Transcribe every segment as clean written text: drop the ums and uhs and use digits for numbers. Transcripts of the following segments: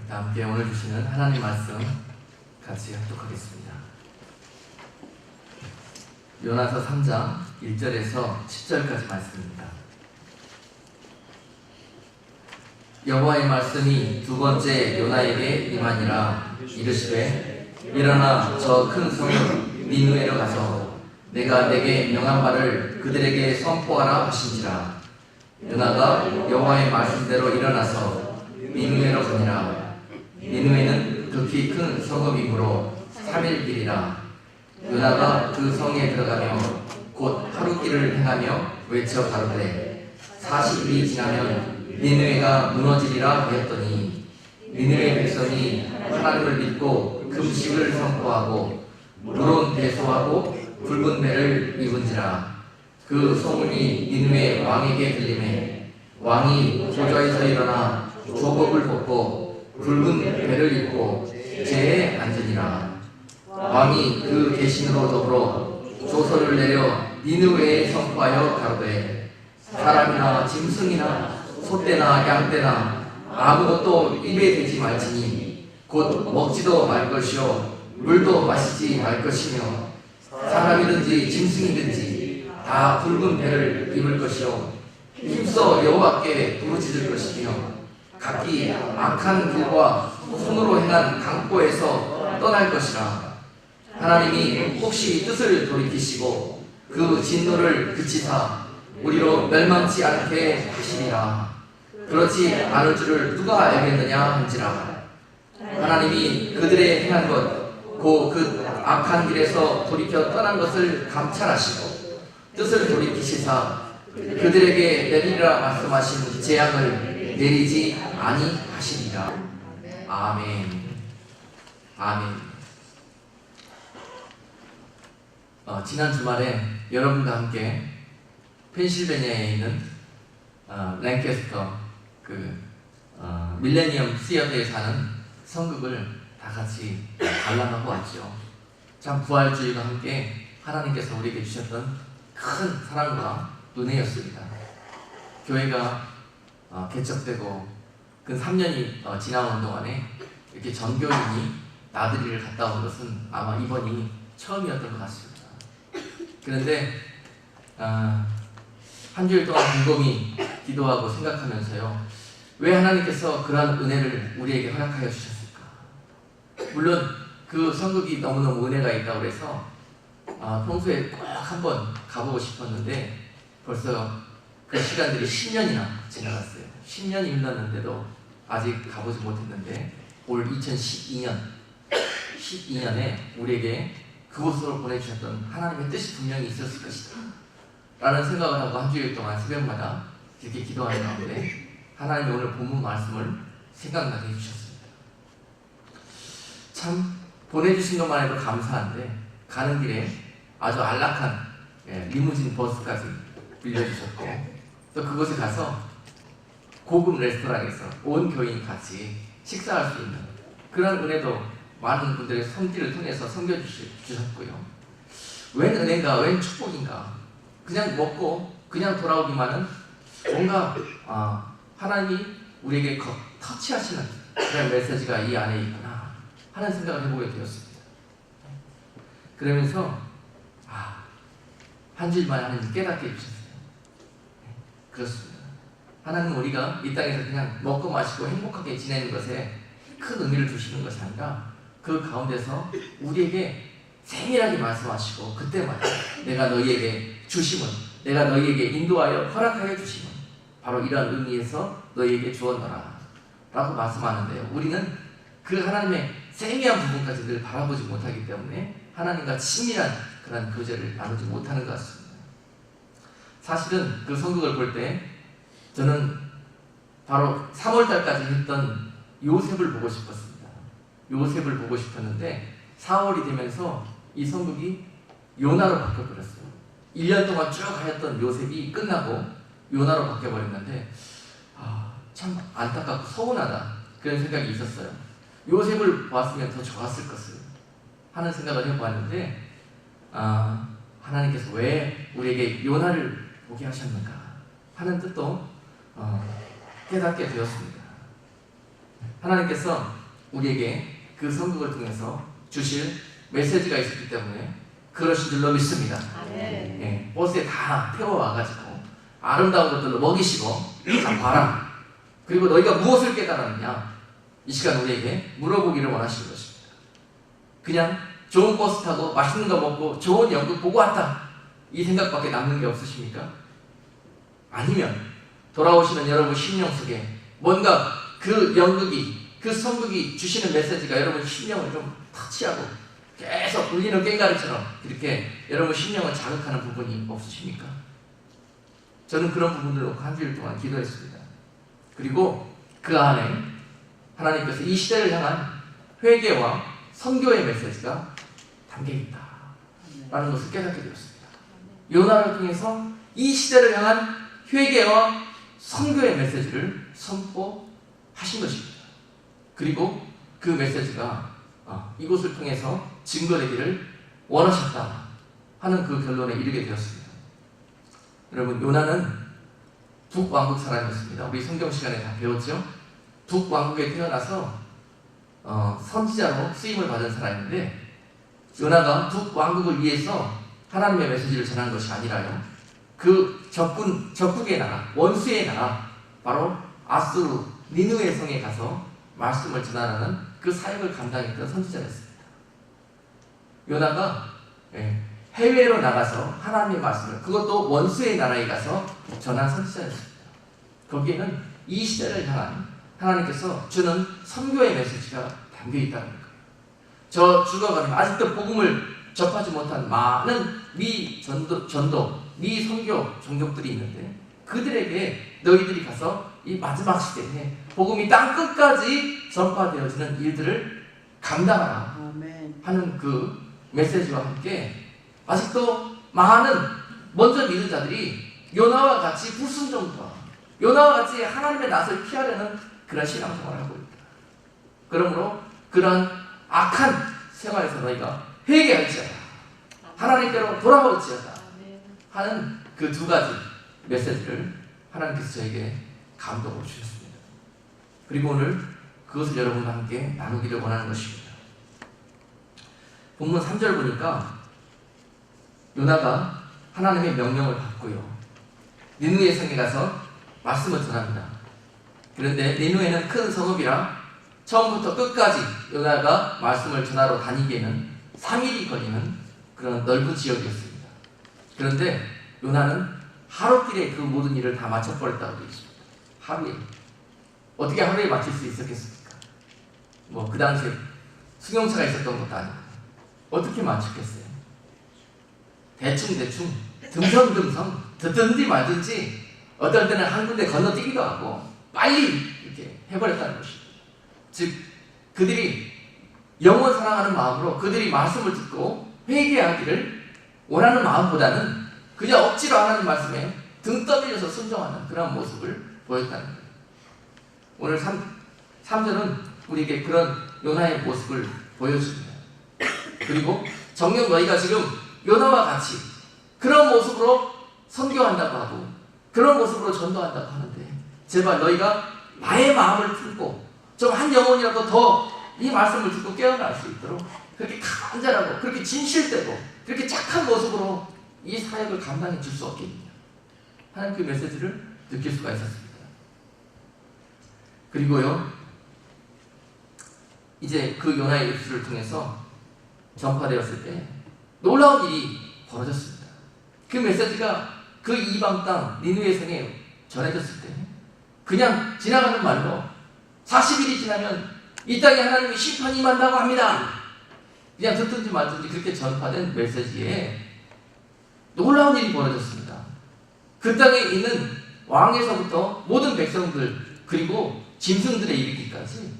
다 함께 오늘 주시는 하나님 말씀 같이 합독하겠습니다. 요나서 3장 1절에서 10절까지 말씀입니다. 여호와의 말씀이 두 번째 요나에게 임하니라. 이르시되 일어나 저 큰 성 니느웨로 가서 내가 내게 명한 바를 그들에게 선포하라 하신지라. 요나가 여호와의 말씀대로 일어나서 니느웨로 가니라. 니느웨는 극히 큰 성읍이므로 3일 길이라. 요나가 그 성에 들어가며 곧 하루 길을 행하며 외쳐 가로되 40일이 지나면 니느웨가 무너지리라 하였더니 니느웨 백성이 하나님을 믿고 금식을 선포하고 물은 배소하고 붉은 배를 입은지라. 그 소문이 니느웨 왕에게 들리매 왕이 보좌에서 일어나 조복을 벗고 붉은 배를 입고 제에 앉으니라. 왕이 그 계신으로 더불어 조서를 내려 니느웨에 선포하여 가로되 사람이나 짐승이나 소떼나 양떼나 아무것도 입에 대지 말지니 곧 먹지도 말 것이요 물도 마시지 말 것이며 사람이든지 짐승이든지 다 붉은 배를 입을 것이요 힘써 여호와께 부르짖을 것이며 각기 악한 길과 손으로 행한 강포에서 떠날 것이라. 하나님이 혹시 뜻을 돌이키시고 그 진노를 그치사 우리로 멸망치 않게 하시리라. 그렇지 않을 줄을 누가 알겠느냐 한지라. 하나님이 그들의 행한 것 곧 그 악한 길에서 돌이켜 떠난 것을 감찰하시고 뜻을 돌이키시사 그들에게 내리리라 말씀하신 재앙을 내리지 아니하시리라. 아멘. 아멘. 지난 주말에 여러분과 함께 펜실베니아에 있는 랭캐스터 밀레니엄 시어터에 사는 성극을 다 같이 관람하고 왔죠. 참 부활주의와 함께 하나님께서 우리에게 주셨던 큰 사랑과 은혜였습니다. 교회가 개척되고 그 3년이 지나오는 동안에 이렇게 전교인이 나들이를 갔다 온 것은 아마 이번이 처음이었던 것 같습니다. 그런데 한 주일 동안 곰곰이 기도하고 생각하면서요, 왜 하나님께서 그러한 은혜를 우리에게 허락하여 주셨을까? 물론 그 성극이 너무너무 은혜가 있다고 해서 평소에 꼭 한번 가보고 싶었는데 벌써 그 시간들이 10년이나 지나갔어요. 10년이 흘렀는데도 아직 가보지 못했는데 올 2012년에 우리에게 그곳으로 보내주셨던 하나님의 뜻이 분명히 있었을 것이다 라는 생각을 하고 한 주일 동안 새벽마다 이렇게 기도하는 가운데 하나님이 오늘 본문 말씀을 생각나게 해주셨습니다. 참 보내주신 것만 해도 감사한데 가는 길에 아주 안락한 리무진 버스까지 빌려주셨고 또 그곳에 가서 고급 레스토랑에서 온 교인이 같이 식사할 수 있는 그런 은혜도 많은 분들의 손길을 통해서 섬겨주셨고요. 웬 은혜인가, 웬 축복인가. 그냥 먹고 그냥 돌아오기만은 뭔가 하나님이 우리에게 터치하시는 그런 메시지가 이 안에 있구나 하는 생각을 해보게 되었습니다. 그러면서 한 주일만에 하나님 깨닫게 해주셨어요. 그렇습니다. 하나님은 우리가 이 땅에서 그냥 먹고 마시고 행복하게 지내는 것에 큰 의미를 두시는 것이 아니라 그 가운데서 우리에게 세밀하게 말씀하시고 그때마다 내가 너희에게 주심은, 내가 너희에게 인도하여 허락하여 주심은 바로 이러한 의미에서 너희에게 주었노라 라고 말씀하는데요, 우리는 그 하나님의 세미한 부분까지 늘 바라보지 못하기 때문에 하나님과 친밀한 그런 교제를 나누지 못하는 것 같습니다. 사실은 그 성극을 볼 때 저는 바로 3월달까지 했던 요셉을 보고 싶었습니다. 요셉을 보고 싶었는데 4월이 되면서 이 성극이 요나로 바뀌어버렸어요. 1년 동안 쭉 하였던 요셉이 끝나고 요나로 바뀌어버렸는데 참 안타깝고 서운하다 그런 생각이 있었어요. 요셉을 봤으면 더 좋았을 것을 하는 생각을 해보았는데 하나님께서 왜 우리에게 요나를 보게 하셨는가 하는 뜻도 깨닫게 되었습니다. 하나님께서 우리에게 그 선극을 통해서 주실 메시지가 있었기 때문에 그러신 줄로 믿습니다. 예, 버스에 다 태워와가지고 아름다운 것들로 먹이시고 자 봐라. 그리고 너희가 무엇을 깨달았느냐? 이 시간 우리에게 물어보기를 원하시는 것입니다. 그냥 좋은 버스 타고 맛있는 거 먹고 좋은 연극 보고 왔다. 이 생각밖에 남는 게 없으십니까? 아니면 돌아오시는 여러분 심령 속에 뭔가 그 연극이 그 선극이 주시는 메시지가 여러분 심령을 좀 터치하고 계속 울리는 꽹과리처럼 이렇게 여러분 심령을 자극하는 부분이 없으십니까? 저는 그런 부분을 놓고 한 주일 동안 기도했습니다. 그리고 그 안에 하나님께서 이 시대를 향한 회개와 선교의 메시지가 담겨있다 라는 것을 깨닫게 되었습니다. 요나를 통해서 이 시대를 향한 회개와 선교의 메시지를 선포하신 것입니다. 그리고 그 메시지가 이곳을 통해서 증거되기를 원하셨다 하는 그 결론에 이르게 되었습니다. 여러분, 요나는 북왕국 사람이었습니다. 우리 성경 시간에 다 배웠죠? 북왕국에 태어나서 선지자로 쓰임을 받은 사람인데, 요나가 북왕국을 위해서 하나님의 메시지를 전한 것이 아니라요, 그 적국의 나라, 원수의 나라, 바로 아수르 니느웨 성에 가서 말씀을 전하는 그 사역을 감당했던 선지자였습니다. 요나가 해외로 나가서 하나님의 말씀을, 그것도 원수의 나라에 가서 전한 선지자였습니다. 거기에는 이 시대를 향한 하나님께서 주는 선교의 메시지가 담겨있다는 거예요. 저 죽어가는 아직도 복음을 접하지 못한 많은 전도, 선교 종족들이 있는데, 그들에게 너희들이 가서 이 마지막 시대에 복음이 땅끝까지 전파되어지는 일들을 감당하라 하는 그 메시지와 함께 아직도 많은 먼저 믿은 자들이 요나와 같이 불순종과 요나와 같이 하나님의 낯을 피하려는 그런 신앙생활을 하고 있다. 그러므로 그런 악한 생활에서 너희가 회개할지어다, 하나님께로 돌아올지어다 하는 그 두 가지 메시지를 하나님께서 저에게 감동을 주셨습니다. 그리고 오늘 그것을 여러분과 함께 나누기를 원하는 것입니다. 본문 3절 보니까 요나가 하나님의 명령을 받고요, 니느웨 성에 가서 말씀을 전합니다. 그런데 니느웨는 큰 성읍이라 처음부터 끝까지 요나가 말씀을 전하러 다니기에는 3일이 걸리는 그런 넓은 지역이었습니다. 그런데 요나는 하루길에 그 모든 일을 다 마쳐버렸다고 되어 있습니다. 하루에. 어떻게 하루에 마칠 수 있었겠습니까? 그 당시에 승용차가 있었던 것도 아니고 어떻게 마쳤겠어요? 대충 듬성듬성 듣든지 말든지 어떨 때는 한 군데 건너뛰기도 하고 빨리 이렇게 해버렸다는 것입니다. 즉 그들이 영원 사랑하는 마음으로 그들이 말씀을 듣고 회개하기를 원하는 마음보다는 그냥 억지로 하나님 말씀에 등 떠밀려서 순종하는 그런 모습을 보였다는 거예요. 오늘 3절은 우리에게 그런 요나의 모습을 보여줍니다. 그리고 정녕 너희가 지금 요나와 같이 그런 모습으로 선교한다고 하고 그런 모습으로 전도한다고 하는데, 제발 너희가 나의 마음을 품고 좀 한 영혼이라도 더 이 말씀을 듣고 깨어날 수 있도록 그렇게 간절하고 그렇게 진실되고 그렇게 착한 모습으로 이 사역을 감당해 줄 수 없겠느냐 하는 그 메시지를 느낄 수가 있었습니다. 그리고요, 이제 그 요나의 입술을 통해서 전파되었을 때 놀라운 일이 벌어졌습니다. 그 메시지가 그 이방 땅 니느웨 성에 전해졌을 때 그냥 지나가는 말로 40일이 지나면 이 땅에 하나님의 심판이 임한다고 합니다. 그냥 듣든지 말든지 그렇게 전파된 메시지에 놀라운 일이 벌어졌습니다. 그 땅에 있는 왕에서부터 모든 백성들 그리고 짐승들에 이르기까지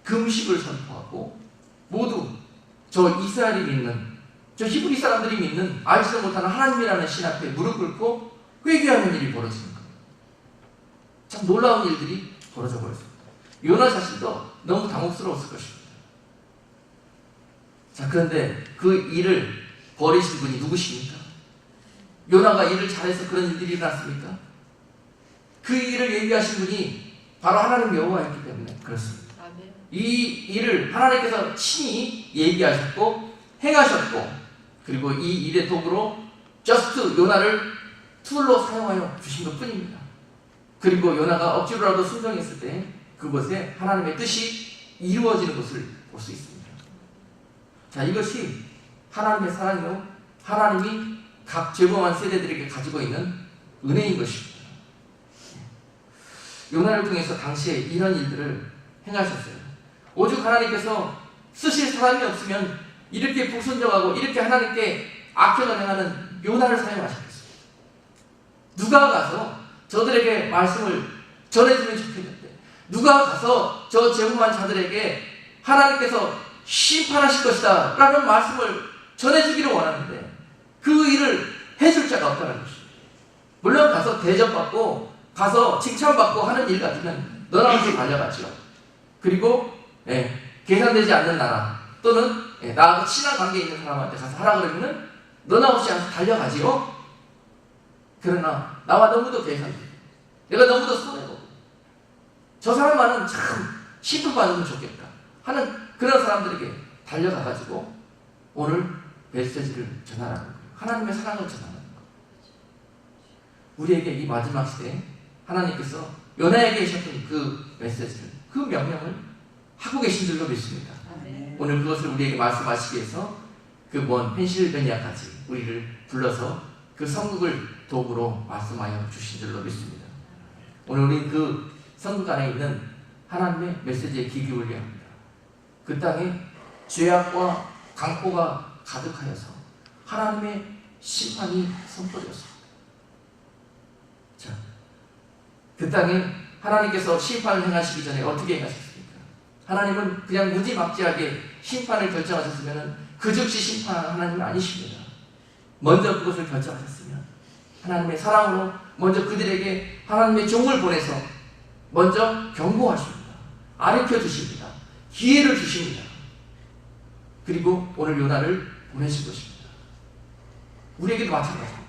금식을 선포하고 모두 저 이스라엘이 믿는, 저 히브리 사람들이 믿는 알지도 못하는 하나님이라는 신 앞에 무릎 꿇고 회개하는 일이 벌어지는 거예요. 참 놀라운 일들이 벌어져 버렸습니다. 요나 자신도 너무 당혹스러웠을 것입니다. 자, 그런데 그 일을 벌이신 분이 누구십니까? 요나가 일을 잘해서 그런 일들이 일어났습니까? 그 일을 예비하신 분이 바로 하나님 여호와였기 때문에 그렇습니다. 이 일을 하나님께서 친히 얘기하셨고 행하셨고, 그리고 이 일의 도구로 저스트 요나를 툴로 사용하여 주신 것 뿐입니다. 그리고 요나가 억지로라도 순종했을 때 그곳에 하나님의 뜻이 이루어지는 것을 볼 수 있습니다. 자, 이것이 하나님의 사랑이요, 하나님이 각 죄범한 세대들에게 가지고 있는 은혜인 것입니다. 요나를 통해서 당시에 이런 일들을 행하셨어요. 오죽 하나님께서 쓰실 사람이 없으면 이렇게 불순종하고 이렇게 하나님께 악행을 행하는 요나를 사용하셨겠어요. 누가 가서 저들에게 말씀을 전해주면 좋겠는데, 누가 가서 저 죄범한 자들에게 하나님께서 심판하실 것이다 라는 말씀을 전해주기를 원하는데 그 일을 해줄 자가 없다는 것입니다. 물론 가서 대접받고 가서 칭찬받고 하는 일 같으면 너나 없이 달려가죠. 그리고 계산되지 않는 나라 또는 나하고 친한 관계에 있는 사람한테 가서 하라 그러면 너나 없이 달려가지요. 그러나 나와 너무도 계산돼, 내가 너무도 손해보고 저 사람만은 참 심판받으면 좋겠다 하는 그런 사람들에게 달려가가지고 오늘 메시지를 전하라는 거예요. 하나님의 사랑을 전하는 거예요. 우리에게 이 마지막 시대에 하나님께서 요나에게 하셨던 그 메시지를, 그 명령을 하고 계신 줄로 믿습니다. 오늘 그것을 우리에게 말씀하시기 위해서 그 먼 펜실베니아까지 우리를 불러서 그 선국을 도구로 말씀하여 주신 줄로 믿습니다. 오늘 우리는 그 선국 안에 있는 하나님의 메시지에 귀 기울여야 합니다. 그 땅에 죄악과 강포가 가득하여서 하나님의 심판이 선포되었습니다. 자, 그 땅에 하나님께서 심판을 행하시기 전에 어떻게 행하셨습니까? 하나님은 그냥 무지막지하게 심판을 결정하셨으면 그 즉시 심판하는 하나님은 아니십니다. 먼저 그것을 결정하셨으면 하나님의 사랑으로 먼저 그들에게 하나님의 종을 보내서 먼저 경고하십니다. 가르쳐 주십니다. 기회를 주십니다. 그리고 오늘 요나를 보내신 것입니다. 우리에게도 마찬가지입니다.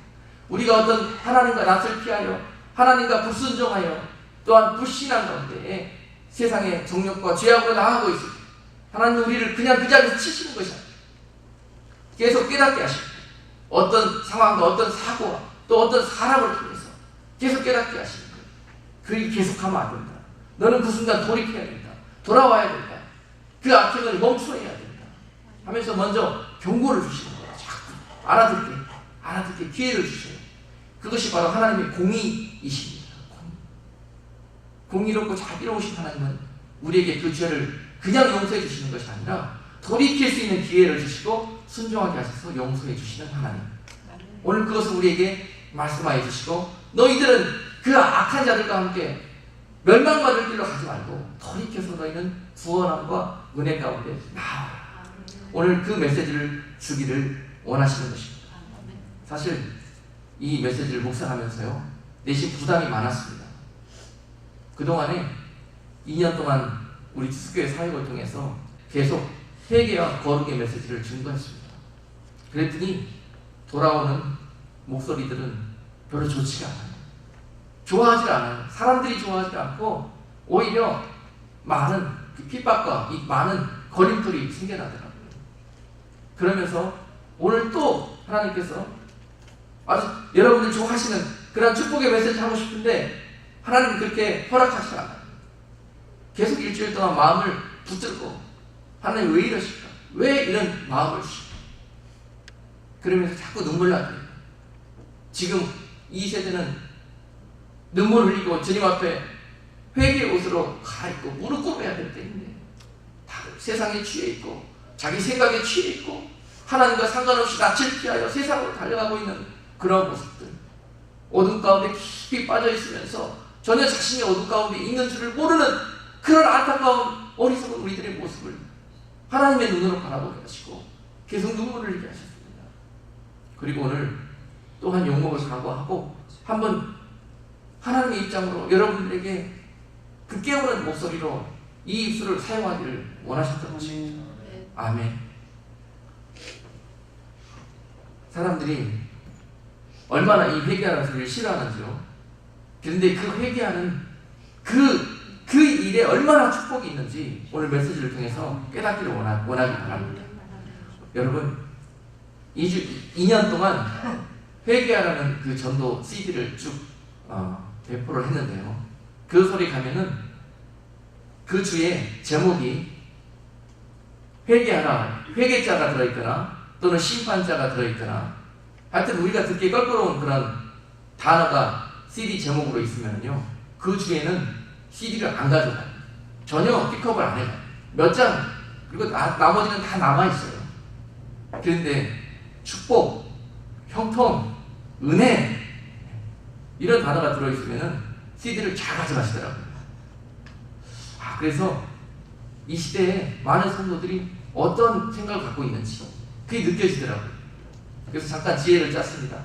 우리가 어떤 하나님과 낯을 피하여 하나님과 불순종하여 또한 불신한 가운데 세상의 정욕과 죄악으로 나아가고 있습니다. 하나님은 우리를 그냥 그 자리에서 치시는 것이 아니에요. 계속 깨닫게 하십니다. 어떤 상황과 어떤 사고와 또 어떤 사람을 통해서 계속 깨닫게 하시는 거예요. 그 일 계속하면 안 된다. 너는 그 순간 돌이켜야 된다. 돌아와야 된다. 그 악행을 멈춰야 된다 하면서 먼저 경고를 주시는 거예요. 자꾸 알아듣게 기회를 주셔요. 그것이 바로 하나님의 공의이십니다. 공의롭고 자비로우신 하나님은 우리에게 그 죄를 그냥 용서해 주시는 것이 아니라 돌이킬 수 있는 기회를 주시고 순종하게 하셔서 용서해 주시는 하나님. 오늘 그것을 우리에게 말씀하여 주시고, 너희들은 그 악한 자들과 함께 멸망받을 길로 가지 말고 돌이켜서 너희는 구원함과 은혜 가운데 나아라. 오늘 그 메시지를 주기를 원하시는 것입니다. 사실 이 메시지를 묵상하면서요, 내심 부담이 많았습니다. 그동안에 2년 동안 우리 지수교회 사역을 통해서 계속 회개와 거룩의 메시지를 증거했습니다. 그랬더니 돌아오는 목소리들은 별로 좋지가 않아요. 좋아하지 않아요. 사람들이 좋아하지 않고 오히려 많은 핍박과 이 많은 걸림돌이 생겨나더라고요. 그러면서 오늘 또 하나님께서 아주 여러분들 좋아하시는 그런 축복의 메시지 하고 싶은데 하나님은 그렇게 허락하지 않아요. 계속 일주일 동안 마음을 붙들고 하나님 왜 이러실까? 왜 이런 마음을 주실까? 그러면서 자꾸 눈물 나게 해요. 지금 이 세대는 눈물 흘리고 주님 앞에 회개의 옷으로 갈아입고 무릎 꿇어야 될 때인데 다 세상에 취해 있고 자기 생각에 취해 있고 하나님과 상관없이 낯을 피하여 세상으로 달려가고 있는 그런 모습들, 어둠 가운데 깊이 빠져 있으면서 전혀 자신이 어둠 가운데 있는 줄을 모르는 그런 안타까운 어리석은 우리들의 모습을 하나님의 눈으로 바라보게 하시고 계속 눈물을 흘리게 하셨습니다. 그리고 오늘 또한 욕먹을 사과하고 한번 하나님의 입장으로 여러분들에게 그 깨우는 목소리로 이 입술을 사용하기를 원하셨던 것입니다. 아멘. 사람들이 얼마나 이 회개하는 소리를 싫어하는지요. 그런데 그 회개하는 그 일에 얼마나 축복이 있는지 오늘 메시지를 통해서 깨닫기를 원하기 바랍니다. 여러분 2년 동안 회개하라는 그 전도 CD를 쭉 배포를 했는데요. 그 소리 가면은 그 주에 제목이 회개하라, 회개자가 들어있거나 또는 심판자가 들어있거나 하여튼 우리가 듣기에 껄끄러운 그런 단어가 CD 제목으로 있으면요 그 주에는 CD를 안 가져가요. 전혀 픽업을 안 해요. 몇 장, 그리고 나머지는 다 남아있어요. 그런데 축복, 형통, 은혜 이런 단어가 들어있으면 CD를 잘 가져가시더라고요. 그래서 이 시대에 많은 성도들이 어떤 생각을 갖고 있는지 그게 느껴지더라고요. 그래서 잠깐 지혜를 짰습니다.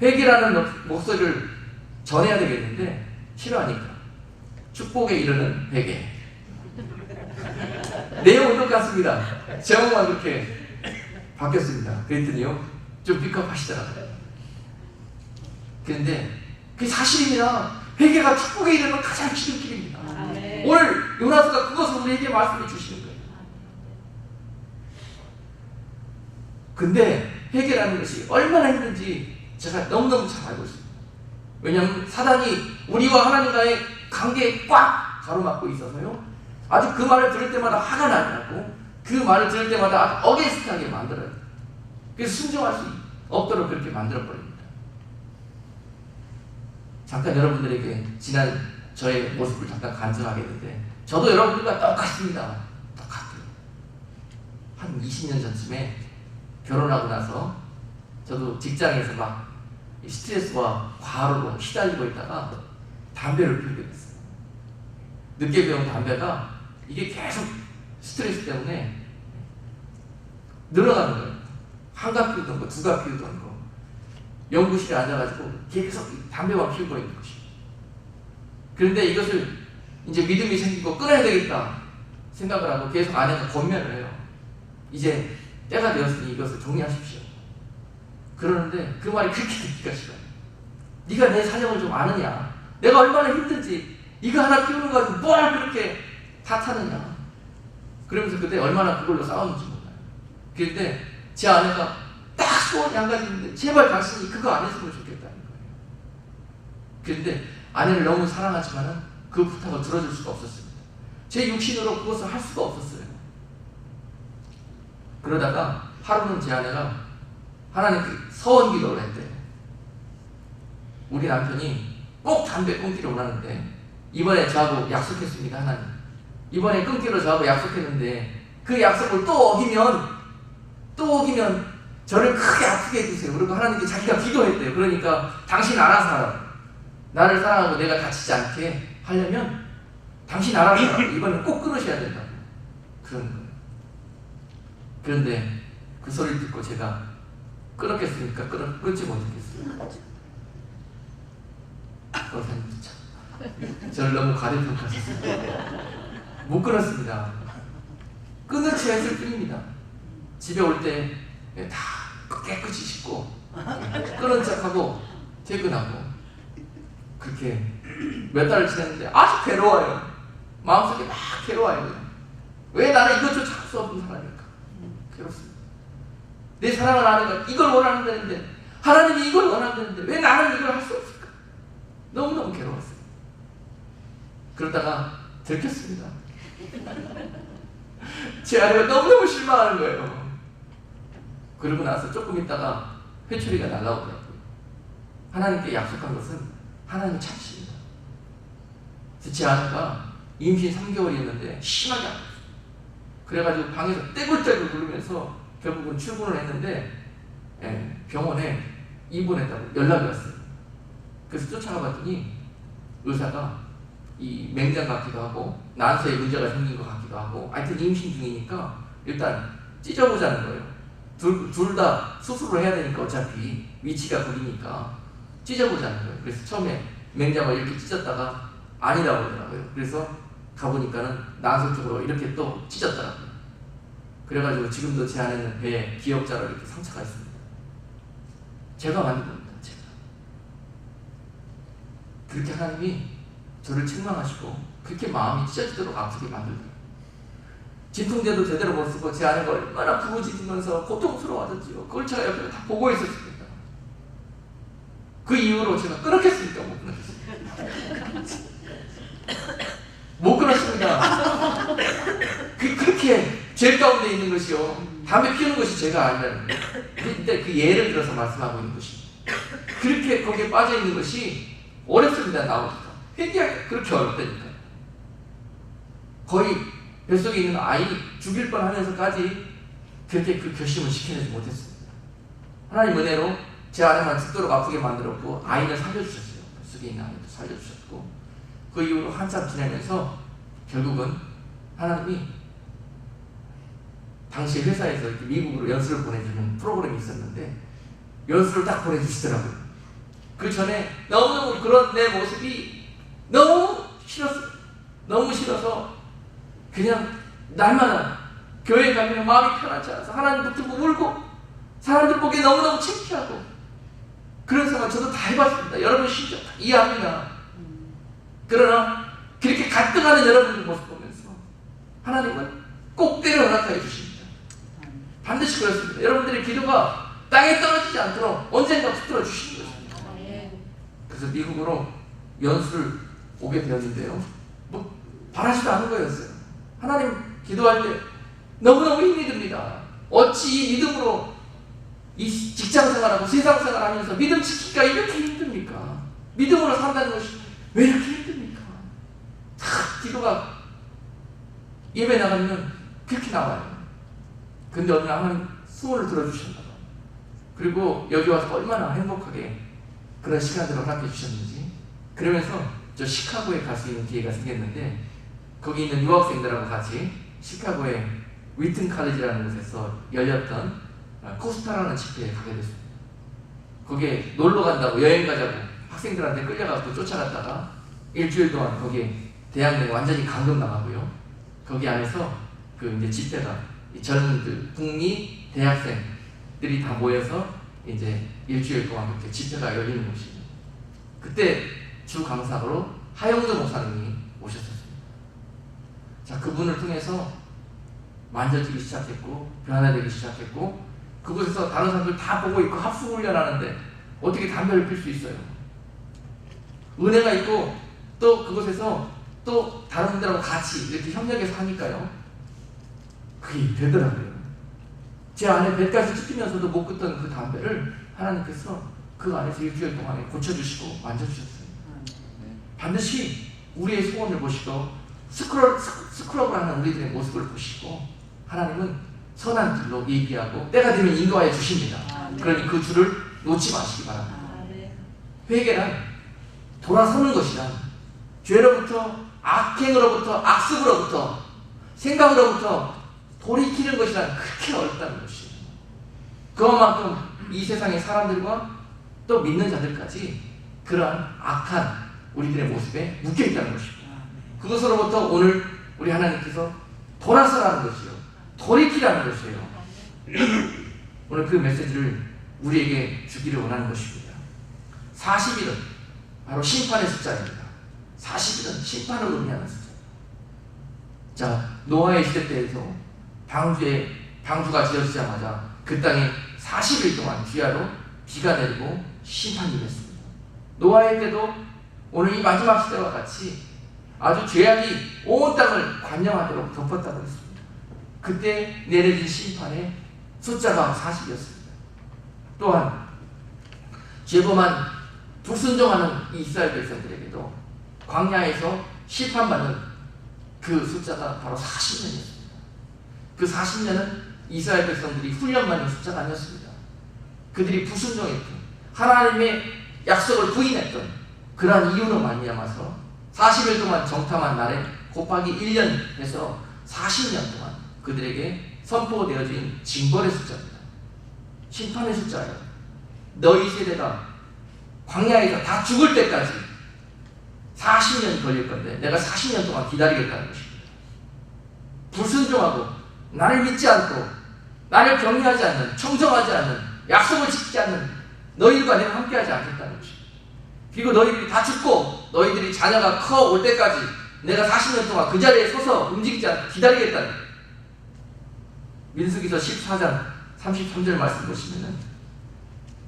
회개라는 목소리를 전해야 되겠는데 싫어하니까 축복에 이르는 회개. 내용은 똑같습니다. 제목만 그렇게 바뀌었습니다. 그랬더니요 좀 픽업하시더라고요. 그런데 그게 사실입니다. 회개가 축복에 이르는 가장 지름길입니다. 오늘 요나스가 그것을 우리에게 말씀해 주시는 거예요. 근데 회개라는 것이 얼마나 힘든지 제가 너무너무 잘 알고 있습니다. 왜냐하면 사단이 우리와 하나님과의 관계에 꽉 가로막고 있어서요 아주 그 말을 들을 때마다 화가 나고 그 말을 들을 때마다 아주 어게인스트하게 만들어요. 그래서 순종할 수 없도록 그렇게 만들어버립니다. 잠깐 여러분들에게 지난 저의 모습을 잠깐 간증하겠는데 저도 여러분들과 똑같습니다. 똑같아요. 한 20년 전쯤에 결혼하고 나서 저도 직장에서 막 스트레스와 과로로 휘달리고 있다가 담배를 피우게 됐어요. 늦게 배운 담배가 이게 계속 스트레스 때문에 늘어가는 거예요. 한갑 피우던 거, 두갑 피우던 거 연구실에 앉아가지고 계속 담배만 피우고 있는 것이에요. 그런데 이것을 이제 믿음이 생기고 끊어야 되겠다 생각을 하고 계속 아내가 권면을 해요. 이제 때가 되었으니 이것을 정리하십시오. 그러는데 그 말이 그렇게 듣기가 싫어요. 네가 내 사정을 좀 아느냐? 내가 얼마나 힘든지 이거 하나 피우는 거 가지고 뭘 그렇게 탓하느냐? 그러면서 그때 얼마나 그걸로 싸웠는지 몰라요. 그런데 제 아내가 딱 소원이 한 가지 있는데 제발 당신이 그거 안 했으면 좋겠다는 거예요. 그런데 아내를 너무 사랑하지만은 그 부탁을 들어줄 수가 없었습니다. 제 육신으로 그것을 할 수가 없었어요. 그러다가 하루는 제 아내가 하나님께 서원 기도를 했대요. 우리 남편이 꼭 담배 끊기를 원하는데 이번에 저하고 약속했습니다. 하나님 이번에 끊기로 저하고 약속했는데 그 약속을 또 어기면 저를 크게 아프게 해주세요. 그리고 하나님께 자기가 기도했대요. 그러니까 당신 알아서 하라. 나를 사랑하고 내가 다치지 않게 하려면 당신 알아서 하라. 이번엔 꼭 끊으셔야 된다. 그런 거예요. 그런데 그 소리를 듣고 제가 끊었겠습니까? 끊지 못했겠어요. 선생님도 참 저를 너무 과대평가하셨습니다. 못 끊었습니다. 끊을 채 했을 뿐입니다. 집에 올 때 다 깨끗이 씻고 끊은 척하고 퇴근하고 그렇게 몇 달을 지냈는데 아주 괴로워요. 마음속에 막 괴로워요. 왜 나는 이것조차 할 수 없는 사람일까? 괴롭습니다. 내 사랑하는 아내가 이걸 원하는데 하나님이 이걸 원하는데 왜 나는 이걸 할 수 없을까? 너무너무 괴로웠어요. 그러다가 들켰습니다. 제 아내가 너무너무 실망하는 거예요. 그러고 나서 조금 있다가 회초리가 날라오더라고요. 하나님께 약속한 것은 하나님 찾으십니다. 그래서 제 아내가 임신 3개월이었는데 심하게 아팠어요. 그래가지고 방에서 떼굴떼굴 굴르면서 결국은 출근을 했는데 병원에 입원했다고 연락이 왔어요. 그래서 쫓아가 봤더니 의사가 이 맹장 같기도 하고 난소에 문제가 생긴 것 같기도 하고 하여튼 임신 중이니까 일단 찢어보자는 거예요. 둘 다 수술을 해야 되니까 어차피 위치가 거기니까 찢어보자는 거예요. 그래서 처음에 맹장을 이렇게 찢었다가 아니라고 그러더라고요. 그래서 가보니까는 난소 쪽으로 이렇게 또 찢었더라고요. 그래가지고 지금도 제 아내는 배에 기역자로 이렇게 상처가 있습니다. 제가 만든 겁니다. 제가. 그렇게 하나님이 저를 책망하시고 그렇게 마음이 찢어지도록 아프게 만들더라고요. 진통제도 제대로 못 쓰고 제 아내가 얼마나 부르짖으면서 고통스러워하던지요. 그걸 제가 옆에서 다 보고 있었습니다. 그 이후로 제가 끊었겠습니까? 못 끊었겠습니다. 못 끊었습니다. 그렇게 죄 가운데 있는 것이요. 담배 피우는 것이 죄가 아니라는 거예요. 근데 그 예를 들어서 말씀하고 있는 것입니다. 그렇게 거기에 빠져 있는 것이 어렵습니다. 나오기가. 회개하기가 그렇게 어렵다니까요. 거의 뱃속에 있는 아이 죽일 뻔하면서까지 그렇게 그 결심을 지켜내지 못했습니다. 하나님 은혜로 제 아내만 죽도록 아프게 만들었고 아이는 살려주셨어요. 뱃속에 있는 아이도 살려주셨고 그 이후로 한참 지나면서 결국은 하나님이 당시 회사에서 이렇게 미국으로 연수를 보내주는 프로그램이 있었는데 연수를 딱 보내주시더라고요. 그 전에 너무너무 그런 내 모습이 너무 싫었어요. 너무 싫어서 그냥 날마다 교회 가면 마음이 편하지 않아서 하나님 붙들고 울고 사람들 보기에 너무너무 창피하고 그런 생각 저도 다 해봤습니다. 여러분 심지어 이해합니다. 그러나 그렇게 갈등하는 여러분들 모습 보면서 하나님은 꼭 때려 허락하여 주십니다. 반드시 그렇습니다. 여러분들의 기도가 땅에 떨어지지 않도록 언젠가 붙들어 주시는 것입니다. 그래서 미국으로 연수를 오게 되었는데요. 뭐 바라지도 않은 거였어요. 하나님 기도할 때 너무너무 힘이 듭니다. 어찌 이 믿음으로 이 직장생활하고 세상생활하면서 믿음 지키기가 이렇게 힘듭니까? 믿음으로 산다는 것이 왜 이렇게 힘듭니까? 다 기도가 예배 나가면 그렇게 나와요. 근데 어느 날 하나님 소원을 들어주셨나 봐요. 그리고 여기 와서 얼마나 행복하게 그런 시간들을 허락해 주셨는지. 그러면서 저 시카고에 갈 수 있는 기회가 생겼는데 거기 있는 유학생들하고 같이 시카고의 위튼 칼리지라는 곳에서 열렸던 코스타라는 집회에 가게 됐습니다. 거기에 놀러 간다고 여행 가자고 학생들한테 끌려가서 쫓아갔다가 일주일 동안 거기에 대학생 완전히 감금 나가고요. 거기 안에서 그 이제 집회가 젊은들 북미 대학생들이 다 모여서 이제 일주일 동안 그렇게 집회가 열리는 곳이에요. 그때 주 강사로 하영조 목사님이 오셨었습니다. 자, 그분을 통해서 만져지기 시작했고 변화되기 시작했고 그곳에서 다른 사람들 다 보고 있고 합숙훈련하는데 어떻게 담배를 필 수 있어요? 은혜가 있고 또 그곳에서 또 다른 분들하고 같이 이렇게 협력해서 하니까요. 그게 되더라고요. 제 안에 배까지 찢기면서도 못 끄던 그 담배를 하나님께서 그 안에서 일주일 동안에 고쳐주시고 만져주셨어요. 반드시 우리의 소원을 보시고 스크럽을 하는 우리들의 모습을 보시고 하나님은 선한 길로 예비하고 때가 되면 인도하여 주십니다. 그러니 그 줄을 놓지 마시기 바랍니다. 회개란 돌아서는 것이란 죄로부터 악행으로부터 악습으로부터 생각으로부터 돌이키는 것이란 그렇게 어렵다는 것이에요. 그만큼 이 세상의 사람들과 또 믿는 자들까지 그러한 악한 우리들의 모습에 묶여있다는 것입니다. 그것으로부터 오늘 우리 하나님께서 돌아서라는 것이요 돌이키라는 것이에요. 오늘 그 메시지를 우리에게 주기를 원하는 것입니다. 40일은 바로 심판의 숫자입니다. 40일은 심판을 의미하는 숫자. 자, 노아의 시대 때에서 방주가 지어지자마자 그 땅에 40일 동안 주야로 비가 내리고 심판이 임했습니다. 노아의 때도 오늘 이 마지막 시대와 같이 아주 죄악이 온 땅을 관영하도록 덮었다고 했습니다. 그때 내려진 심판의 숫자가 40이었습니다. 또한 죄범한 불순종하는 이스라엘 백성들에게도 광야에서 심판받는 그 숫자가 바로 40년이었습니다. 그 40년은 이스라엘 백성들이 훈련받는 숫자가 아니었습니다. 그들이 불순종했던 하나님의 약속을 부인했던 그러한 이유로 말미암아서 40일 동안 정탐한 날에 곱하기 1년 해서 40년 동안 그들에게 선포되어진 징벌의 숫자입니다. 심판의 숫자예요. 너희 세대가 광야에서 다 죽을 때까지 40년이 걸릴 건데 내가 40년 동안 기다리겠다는 것입니다. 불순종하고 나를 믿지 않고 나를 경외하지 않는 청정하지 않는 약속을 지키지 않는 너희들과 내가 함께하지 않겠다는 것입니다. 그리고 너희들이 다 죽고 너희들이 자녀가 커 올 때까지 내가 40년 동안 그 자리에 서서 움직이지 않고 기다리겠다는 거예요. 민수기서 14장 33절 말씀 보시면은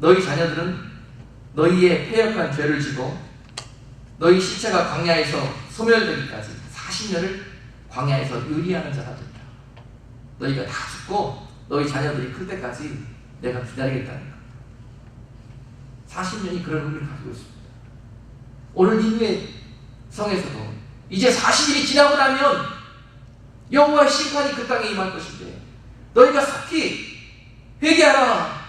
너희 자녀들은 너희의 패역한 죄를 지고 너희 시체가 광야에서 소멸되기까지 40년을 광야에서 의리하는 자가 된다. 너희가 다 죽고 너희 자녀들이 클 때까지 내가 기다리겠다는 거야. 40년이 그런 의미를 가지고 있습니다. 오늘 니느웨 성에서도 이제 40일이 지나고 나면 여호와의 심판이 그 땅에 임할 것인데 너희가 속히 회개하라.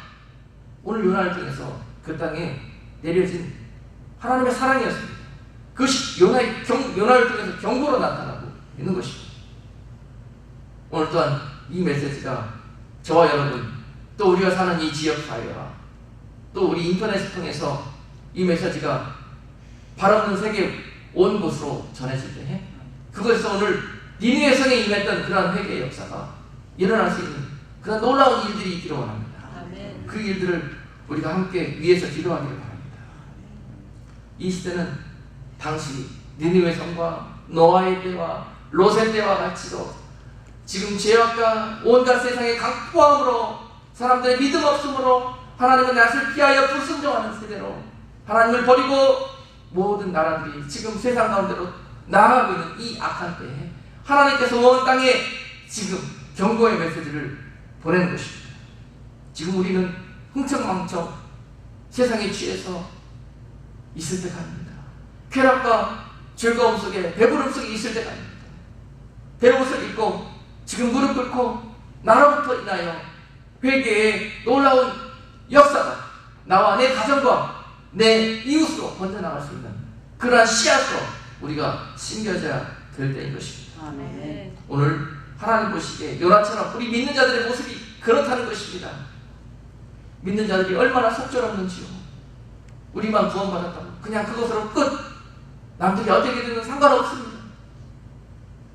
오늘 요나를 통해서 그 땅에 내려진 하나님의 사랑이었습니다. 그것이 요나를 통해서 경고로 나타나고 있는 것입니다. 오늘 또한 이 메시지가 저와 여러분 또 우리가 사는 이 지역 사회와 또 우리 인터넷을 통해서 이 메시지가 바라보는 세계 온 곳으로 전해질 때 그것에서 오늘 니느웨 성에 임했던 그러한 회개의 역사가 일어날 수 있는 그런 놀라운 일들이 있기를 원합니다. 아멘. 그 일들을 우리가 함께 위해서 기도하기를 바랍니다. 이 시대는 당시 니느웨 성과 노아의 때와 롯의 때와 같이도 지금 죄악과 온갖 세상의 강포함으로 사람들의 믿음 없음으로 하나님의 낯을 피하여 불순종하는 세대로 하나님을 버리고 모든 나라들이 지금 세상 가운데로 나아가고 있는 이 악한 때에 하나님께서 온 땅에 지금 경고의 메시지를 보내는 것입니다. 지금 우리는 흥청망청 세상에 취해서 있을 때가 아닙니다. 쾌락과 즐거움 속에 배부름 속에 있을 때가 아닙니다. 배옷을 입고 지금 무릎 꿇고 나로부터 인하여 회개의 놀라운 역사가 나와 내 가정과 내 이웃으로 번져나갈 수 있는 그러한 씨앗으로 우리가 심겨져야 될 때인 것입니다. 아멘. 오늘 하나님 보시기에 요나처럼 우리 믿는 자들의 모습이 그렇다는 것입니다. 믿는 자들이 얼마나 속절없는지요. 우리만 구원받았다고 그냥 그것으로 끝. 남들이 어떻게 되든 상관없습니다.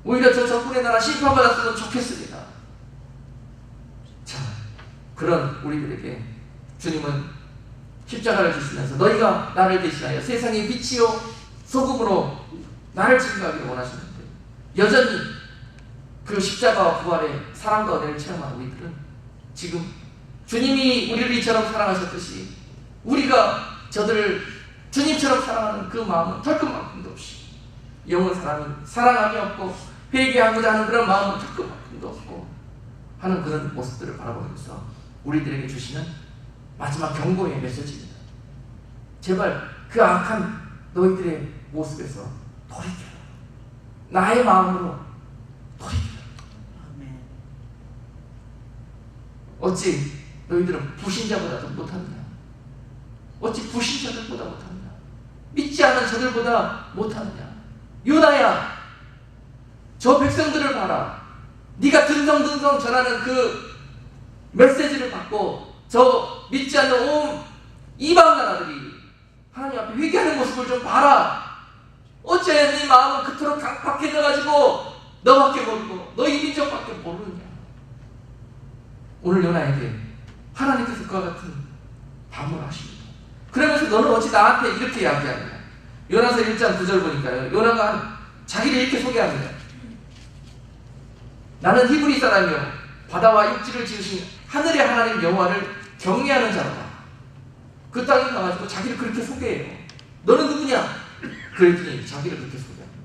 오히려 저 적군의 나라 심판받았으면 좋겠습니다. 자, 그런 우리들에게 주님은 십자가를 주시면서 너희가 나를 대신하여 세상의 빛이요 소금으로 나를 증거하기를 원하시는데 여전히 그 십자가와 부활의 사랑과 은혜를 체험한 우리들은 지금 주님이 우리를 이처럼 사랑하셨듯이 우리가 저들을 주님처럼 사랑하는 그 마음은 털끝만큼도 없이 영혼 사랑함이 없고 회개하고자 하는 그런 마음은 털끝만큼도 없고 하는 그런 모습들을 바라보면서 우리들에게 주시는 마지막 경고의 메시지입니다. 제발 그 악한 너희들의 모습에서 돌이켜라. 나의 마음으로 돌이켜라. 아멘. 어찌 너희들은 불신자보다 더 못하느냐? 어찌 불신자들보다 못하느냐? 믿지 않은 저들보다 못하느냐? 요나야, 저 백성들을 봐라. 네가 든성든성 전하는 그 메시지를 받고 저 믿지 않는 온 이방 나라들이 하나님 앞에 회개하는 모습을 좀 봐라. 어째 네 마음은 그토록 강팍해져가지고 너밖에 모르고 너희 민족밖에 모르느냐. 오늘 요나에게 하나님께서 그와 같은 반문을 하십니다. 그러면서 너는 어찌 나한테 이렇게 이야기하느냐. 요나서 1장 9절 보니까요, 요나가 자기를 이렇게 소개합니다. 나는 히브리 사람이요 바다와 육지를 지으신 하늘의 하나님 여호와를 경외하는 자로다. 그 땅에 가가지고 자기를 그렇게 소개해요. 너는 누구냐? 그랬더니 자기를 그렇게 소개합니다.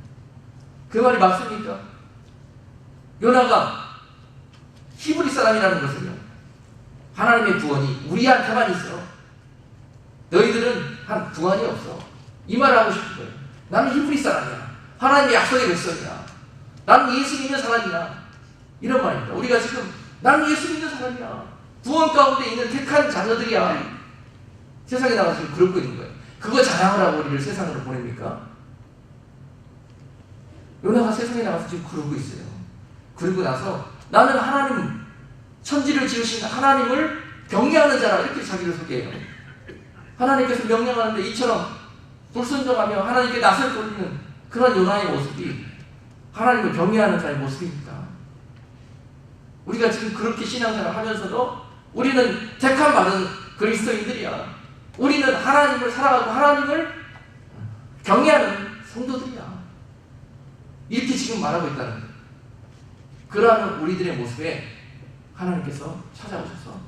그 말이 맞습니까? 요나가 히브리 사람이라는 것은요, 하나님의 구원이 우리한테만 있어. 너희들은 한 구원이 없어. 이 말을 하고 싶은 거예요. 나는 히브리 사람이야. 하나님의 약속의 백성이야. 나는 예수 믿는 사람이야. 이런 말입니다. 우리가 지금 나는 예수 믿는 사람이야. 구원 가운데 있는 택한 자녀들이야. 세상에 나가서 지금 그러고 있는 거예요. 그거 자랑을 하고 우리를 세상으로 보냅니까? 요나가 세상에 나가서 지금 그러고 있어요. 그러고 나서 나는 하나님, 천지를 지으신 하나님을 경외하는 자라, 이렇게 자기를 소개해요. 하나님께서 명령하는데 이처럼 불순종하며 하나님께 낯을 돌리는 그런 요나의 모습이 하나님을 경외하는 자의 모습입니다. 우리가 지금 그렇게 신앙생활을 하면서도 우리는 택함 받은 그리스도인들이야. 우리는 하나님을 사랑하고 하나님을 경외하는 성도들이야. 이렇게 지금 말하고 있다는 거예요. 그러한 우리들의 모습에 하나님께서 찾아오셔서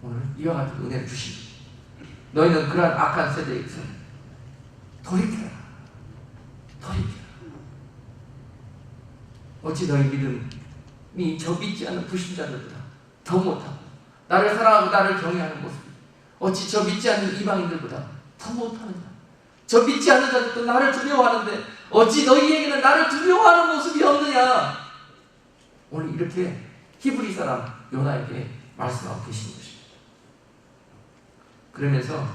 오늘 이와 같은 은혜를 주십니다. 너희는 그러한 악한 세대에서 돌이켜라. 돌이켜라. 어찌 너희 믿음이 저 믿지 않는 불신자들보다 더 못하고 나를 사랑하고 나를 경외하는 모습, 어찌 저 믿지 않는 이방인들보다 더 못하느냐. 저 믿지 않는 자들도 나를 두려워하는데 어찌 너희에게는 나를 두려워하는 모습이 없느냐. 오늘 이렇게 히브리 사람 요나에게 말씀하고 계시는 것입니다. 그러면서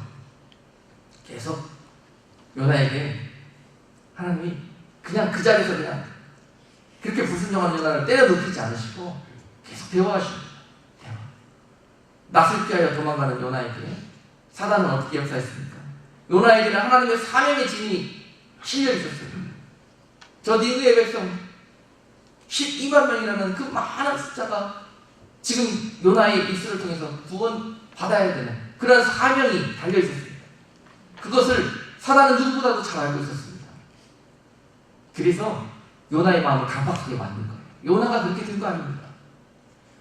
계속 요나에게 하나님이 그냥 그 자리에서 그냥 그렇게 불순종한 요나를 때려 눕히지 않으시고 계속 대화하십니다. 대화. 낯을 피하여 도망가는 요나에게 사단은 어떻게 역사했습니까? 요나에게는 하나님의 사명의 짐이 실려 있었어요. 저 니느웨 백성 12만 명이라는 그 많은 숫자가 지금 요나의 입술을 통해서 구원받아야 되는 그런 사명이 달려 있었습니다. 그것을 사단은 누구보다도 잘 알고 있었습니다. 그래서 요나의 마음을 강박하게 만든 거예요. 요나가 그렇게 된 거 아닙니다.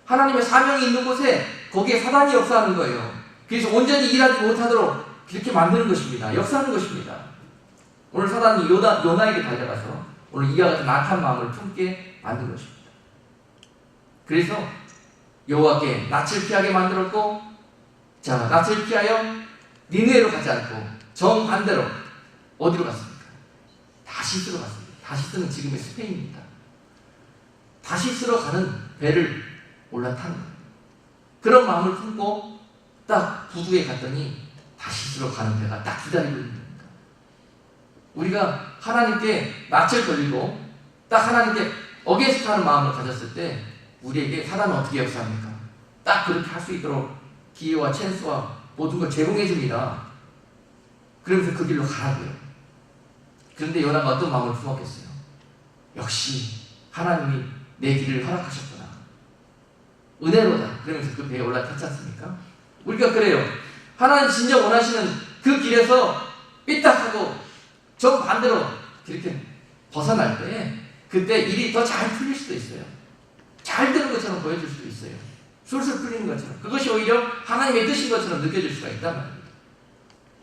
하나님의 사명이 있는 곳에 거기에 사단이 역사하는 거예요. 그래서 온전히 일하지 못하도록 그렇게 만드는 것입니다. 역사하는 것입니다. 오늘 사단이 요나에게 달려가서 오늘 이와 같은 악한 마음을 품게 만든 것입니다. 그래서 여호와께 낯을 피하게 만들었고, 자, 낯을 피하여 니느웨로 가지 않고 정반대로 어디로 갔습니까? 다시스로 갔습니다. 다시스는 지금의 스페인입니다. 다시스로 가는 배를 올라타는 거예요. 그런 마음을 품고 딱 부두에 갔더니 다시스로 가는 배가 딱 기다리고 있는 겁니다. 우리가 하나님께 낯을 돌리고 딱 하나님께 어게스트하는 마음을 가졌을 때 우리에게 사단은 어떻게 역사합니까? 딱 그렇게 할 수 있도록 기회와 찬스와 모든 걸 제공해 줍니다. 그러면서 그 길로 가라고요. 그런데 요나가 어떤 마음을 품었겠어요? 역시 하나님이 내 길을 허락하셨구나. 은혜로다. 그러면서 그 배에 올라탔지 않습니까? 우리가 그래요. 하나님 진정 원하시는 그 길에서 삐딱하고 정반대로 이렇게 벗어날 때 그때 일이 더 잘 풀릴 수도 있어요. 잘 되는 것처럼 보여줄 수도 있어요. 술술 풀리는 것처럼. 그것이 오히려 하나님의 뜻인 것처럼 느껴질 수가 있단 말입니다.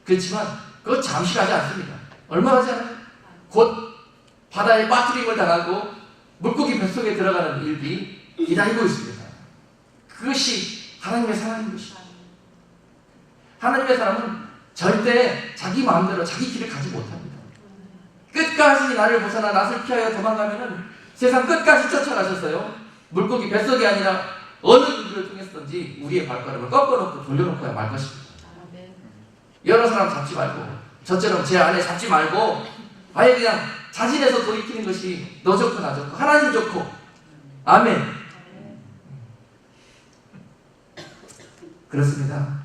그렇지만 그것 잠시 가지 않습니다. 얼마 가지 않아요? 곧 바다에 빠뜨림을 당하고 물고기 뱃속에 들어가는 일이 기다리고 있습니다. 그것이 하나님의 사랑인 것입니다. 하나님의 사람은 절대 자기 마음대로 자기 길을 가지 못합니다. 끝까지 나를 벗어나 낯을 피하여 도망가면은 세상 끝까지 쫓아가셨어요. 물고기 뱃속이 아니라 어느 길을 통해서든지 우리의 발걸음을 꺾어놓고 돌려놓고야 말 것입니다. 여러 사람 잡지 말고 저처럼 제 안에 잡지 말고 아예 그냥 자진해서 돌이키는 것이 너 좋고 나 좋고 하나님 좋고. 아멘. 그렇습니다.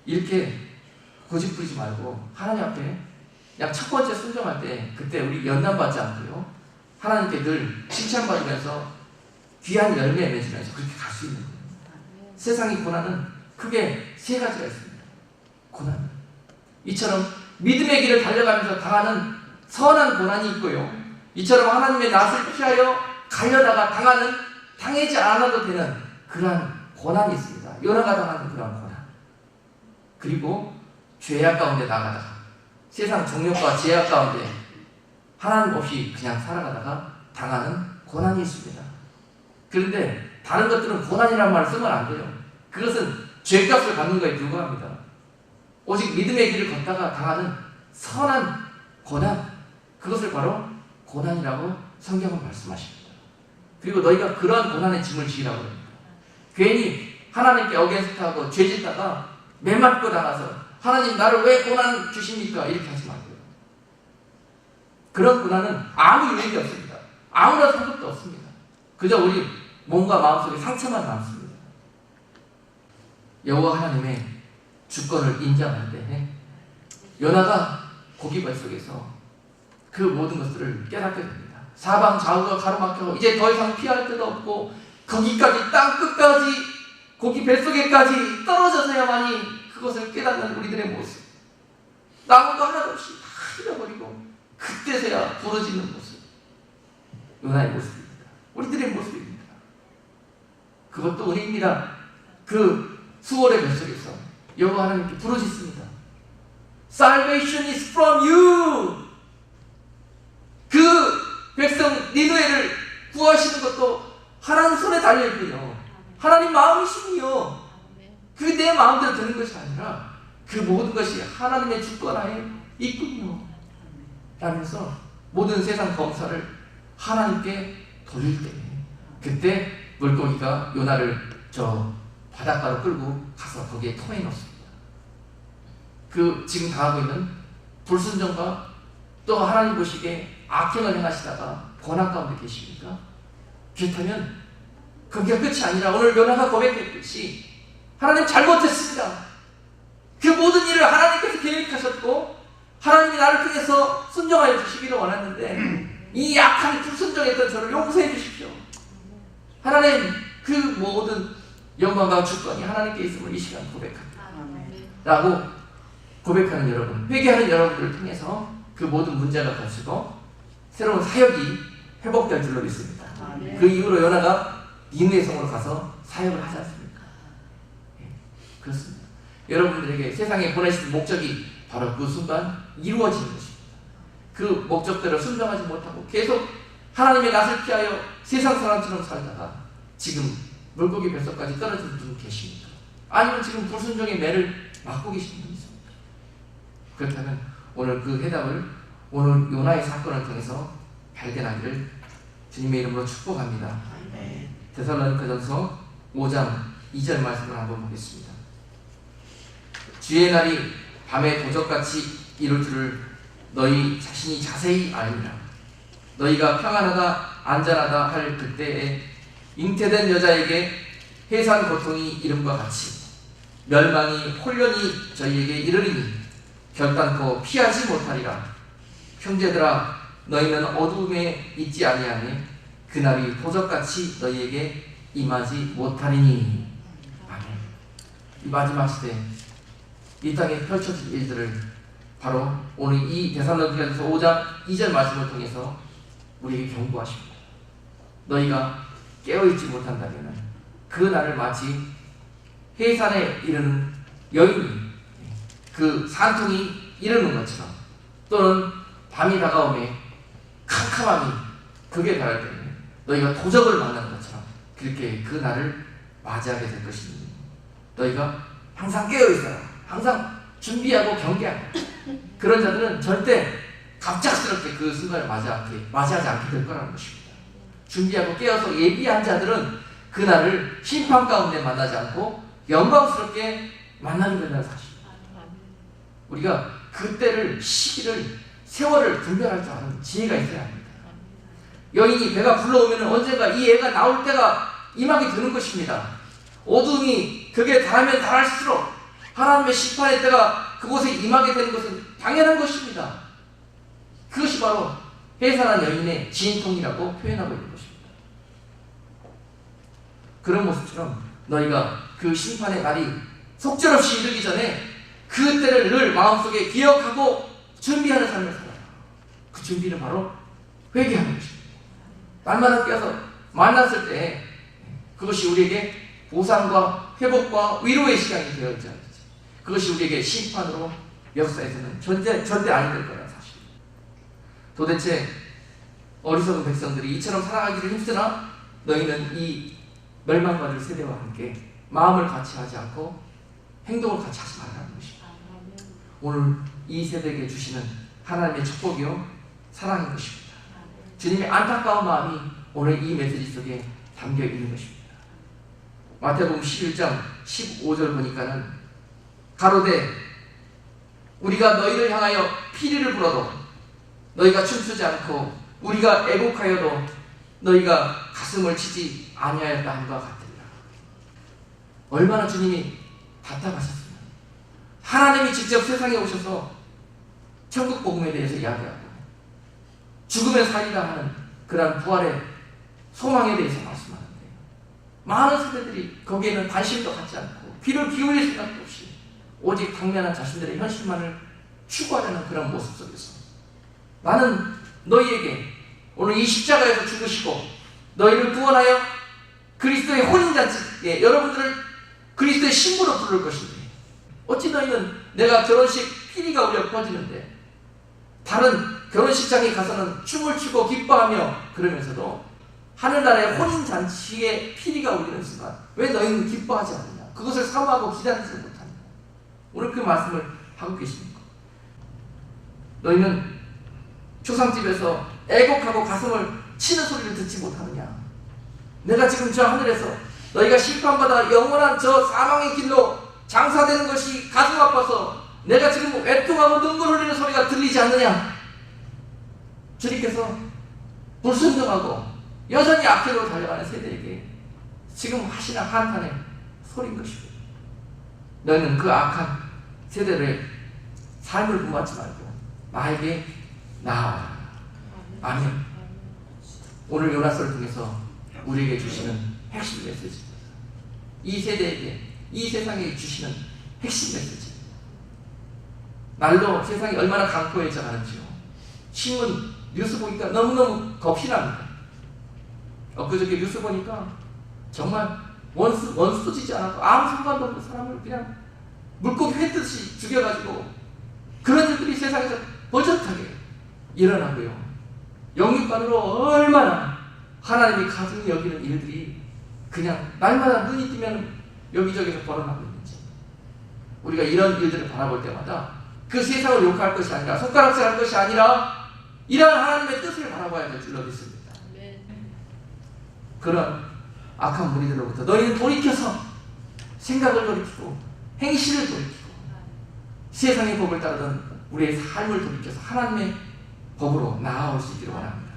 이렇게 고집부리지 말고 하나님 앞에 그냥 첫 번째 순종할 때 그때 우리 연단받지 않고요. 하나님께 늘 칭찬받으면서 귀한 열매 맺으면서 그렇게 갈 수 있는 거예요. 세상의 고난은 크게 세 가지가 있습니다. 고난. 이처럼 믿음의 길을 달려가면서 당하는 선한 고난이 있고요. 이처럼 하나님의 낯을 피하여 가려다가 당하지 않아도 되는 그러한 고난이 있습니다. 요나가 당하는 그러한 고난. 그리고 죄악 가운데 나가다가 세상 정욕과 죄악 가운데 하나님 없이 그냥 살아가다가 당하는 고난이 있습니다. 그런데 다른 것들은 고난이라는 말을 쓰면 안 돼요. 그것은 죄값을 받는 것에 불과합니다. 오직 믿음의 길을 걷다가 당하는 선한 고난, 그것을 바로 고난이라고 성경은 말씀하십니다. 그리고 너희가 그러한 고난의 짐을 지으라고 합니다. 괜히 하나님께 어게인스트하고 죄짓다가 매맞고 나가서 하나님 나를 왜 고난 주십니까? 이렇게 하지 말고요. 그런 고난은 아무 유익이 없습니다. 아무런 상관도 없습니다. 그저 우리 몸과 마음속에 상처만 남습니다. 여호와 하나님의 주권을 인정할 때 요나가 고기 뱃속에서 그 모든 것들을 깨닫게 됩니다. 사방 좌우가 가로막혀 이제 더 이상 피할 데도 없고 거기까지 땅 끝까지 고기 뱃속에까지 떨어져서야만이 그것을 깨닫는 우리들의 모습. 남은 거 하나도 없이 다 잃어버리고 그때서야 부러지는 모습. 요나의 모습입니다. 우리들의 모습입니다. 그것도 은혜입니다. 그 수월의 뱃속에서 여호와 하나님께 부르짖습니다. Salvation is from you. 그 백성 니느웨를 구하시는 것도 하나님 손에 달려있군요. 하나님 마음이시군요. 그게 내 마음대로 되는 것이 아니라 그 모든 것이 하나님의 주권하에 있군요. 라면서 모든 세상 검사를 하나님께 돌릴 때, 그때 물고기가 요나를 저 바닷가로 끌고 가서 거기에 토해 넣습니다. 그 지금 당하고 있는 불순종과 또 하나님 보시기에 악행을 행하시다가 고난 가운데 계십니까? 그렇다면 거기가 끝이 아니라 오늘 요나가 고백했듯이 하나님 잘못했습니다. 그 모든 일을 하나님께서 계획하셨고 하나님이 나를 통해서 순종하여 주시기를 원하는데 이 약한 불순종했던 저를 용서해 주십시오. 하나님 그 모든 영광과 주권이 하나님께 있음을 이 시간 고백합니다. 라고 고백하는 여러분, 회개하는 여러분들을 통해서 그 모든 문제가 가지고 새로운 사역이 회복될 줄로 믿습니다. 그 이후로 요나가 니느웨 성으로 가서 사역을 하지 않습니까? 그렇습니다. 여러분들에게 세상에 보내신 목적이 바로 그 순간 이루어지는 것입니다. 그 목적대로 순종하지 못하고 계속 하나님의 낯을 피하여 세상 사람처럼 살다가 지금 물고기 뱃속까지 떨어진 분 계십니까? 아니면 지금 불순종의 매를 맞고 계신 분 있습니까? 그렇다면 오늘 그 해답을 오늘 요나의 사건을 통해서 발견하기를 주님의 이름으로 축복합니다. 데살로니가전서 5장 2절 말씀을 한번 보겠습니다. 주의 날이 밤에 도적같이 이룰 줄을 너희 자신이 자세히 아니라 너희가 평안하다 안전하다 할 그때에 잉태된 여자에게 해산 고통이 이름과 같이 멸망이 홀련히 저희에게 이르리니 결단코 피하지 못하리라. 형제들아 너희는 어두움에 있지 아니하니 그날이 도적같이 너희에게 임하지 못하리니. 아멘. 이 마지막 시대 이 땅에 펼쳐질 일들을 바로 오늘 이 데살로니가전서 5장 2절 말씀을 통해서 우리에게 경고하십니다. 너희가 깨어있지 못한다면 그 날을 마치 해산에 이르는 여인이 그 산통이 이르는 것처럼 또는 밤이 다가오매 캄캄함이 극에 달할 때 너희가 도적을 만나는 것처럼 그렇게 그 날을 맞이하게 될 것입니다. 너희가 항상 깨어있어라. 항상 준비하고 경계하고 그런 자들은 절대 갑작스럽게 그 순간을 맞이하지 않게 될 거라는 것입니다. 준비하고 깨어서 예비한 자들은 그날을 심판 가운데 만나지 않고 영광스럽게 만나게 된다는 사실입니다. 우리가 그때를 시기를 세월을 분별할 줄 아는 지혜가 있어야 합니다. 여인이 배가 불러오면 언젠가 이 애가 나올 때가 임하게 되는 것입니다. 어둠이 극에 달하면 달할수록 하나님의 심판의 때가 그곳에 임하게 되는 것은 당연한 것입니다. 그것이 바로 해산한 여인의 진통이라고 표현하고 있는 것입니다. 그런 모습처럼 너희가 그 심판의 날이 속절없이 이르기 전에 그 때를 늘 마음속에 기억하고 준비하는 삶을 살아요. 그 준비는 바로 회개하는 것입니다. 날마다 깨어서 만났을 때 그것이 우리에게 보상과 회복과 위로의 시간이 되어 있지 않을지, 그것이 우리에게 심판으로 역사에서는 절대 아니 될 거라는 사실입니다. 도대체 어리석은 백성들이 이처럼 살아가기를 힘쓰나 너희는 이 멸망받을 세대와 함께 마음을 같이 하지 않고 행동을 같이 하지 말라는 것입니다. 오늘 이 세대에게 주시는 하나님의 축복이요 사랑인 것입니다. 주님의 안타까운 마음이 오늘 이 메시지 속에 담겨 있는 것입니다. 마태복음 11장 15절 보니까는 가로되 우리가 너희를 향하여 피리를 불어도 너희가 춤추지 않고 우리가 애곡하여도 너희가 가슴을 치지 아니하였다 함과 같으리라. 얼마나 주님이 답답하셨으면 하나님이 직접 세상에 오셔서 천국 복음에 대해서 이야기하고 죽으면 살리라 하는 그러한 부활의 소망에 대해서 말씀하는데 많은 세대들이 거기에는 관심도 갖지 않고 귀를 기울일 생각도 없이 오직 당면한 자신들의 현실만을 추구하려는 그런 모습 속에서 나는 너희에게 오늘 이 십자가에서 죽으시고 너희를 구원하여 그리스도의 혼인잔치에 여러분들을 그리스도의 신부로 부를 것인데, 어찌 너희는 내가 결혼식 피리가 울려 퍼지는데 다른 결혼식장에 가서는 춤을 추고 기뻐하며 그러면서도 하늘나라의 혼인잔치에 피리가 울리는 순간 왜 너희는 기뻐하지 않느냐? 그것을 사모하고 기다리지 못하느냐? 오늘 그 말씀을 하고 계십니다. 너희는 초상집에서 애곡하고 가슴을 치는 소리를 듣지 못하느냐? 내가 지금 저 하늘에서 너희가 심판받아 영원한 저 사망의 길로 장사되는 것이 가슴 아파서 내가 지금 애통하고 눈물 흘리는 소리가 들리지 않느냐? 주님께서 불순종하고 여전히 악행으로 달려가는 세대에게 지금 하시는 한탄의 소리인 것이고, 너희는 그 악한 세대의 삶을 본받지 말고 나에게 나아와라. 아멘. 오늘 요나서를 통해서 우리에게 주시는 핵심 메시지입니다. 이 세대에게, 이 세상에 주시는 핵심 메시지. 날로 세상이 얼마나 강포해져 가는지요. 신문 뉴스 보니까 너무너무 겁이 납니다. 엊그저께 뉴스 보니까 정말 원수도 지지 않았고 아무 상관도 없는 사람을 그냥 물고기 회 뜨듯이 죽여가지고 그런 일들이 세상에서 버젓하게 일어나고요. 영육간으로 얼마나 하나님이 가슴이 여기는 일들이 그냥 날마다 눈이 뜨면 여기저기서 벌어나고 있는지, 우리가 이런 일들을 바라볼 때마다 그 세상을 욕할 것이 아니라 손가락질할 것이 아니라 이러한 하나님의 뜻을 바라봐야 될 줄로 믿습니다. 그런 악한 무리들로부터 너희는 돌이켜서 생각을 돌이키고 행실을 돌이키고 세상의 법을 따르던 우리의 삶을 돌이켜서 하나님의 법으로 나아올 수 있기를 원합니다.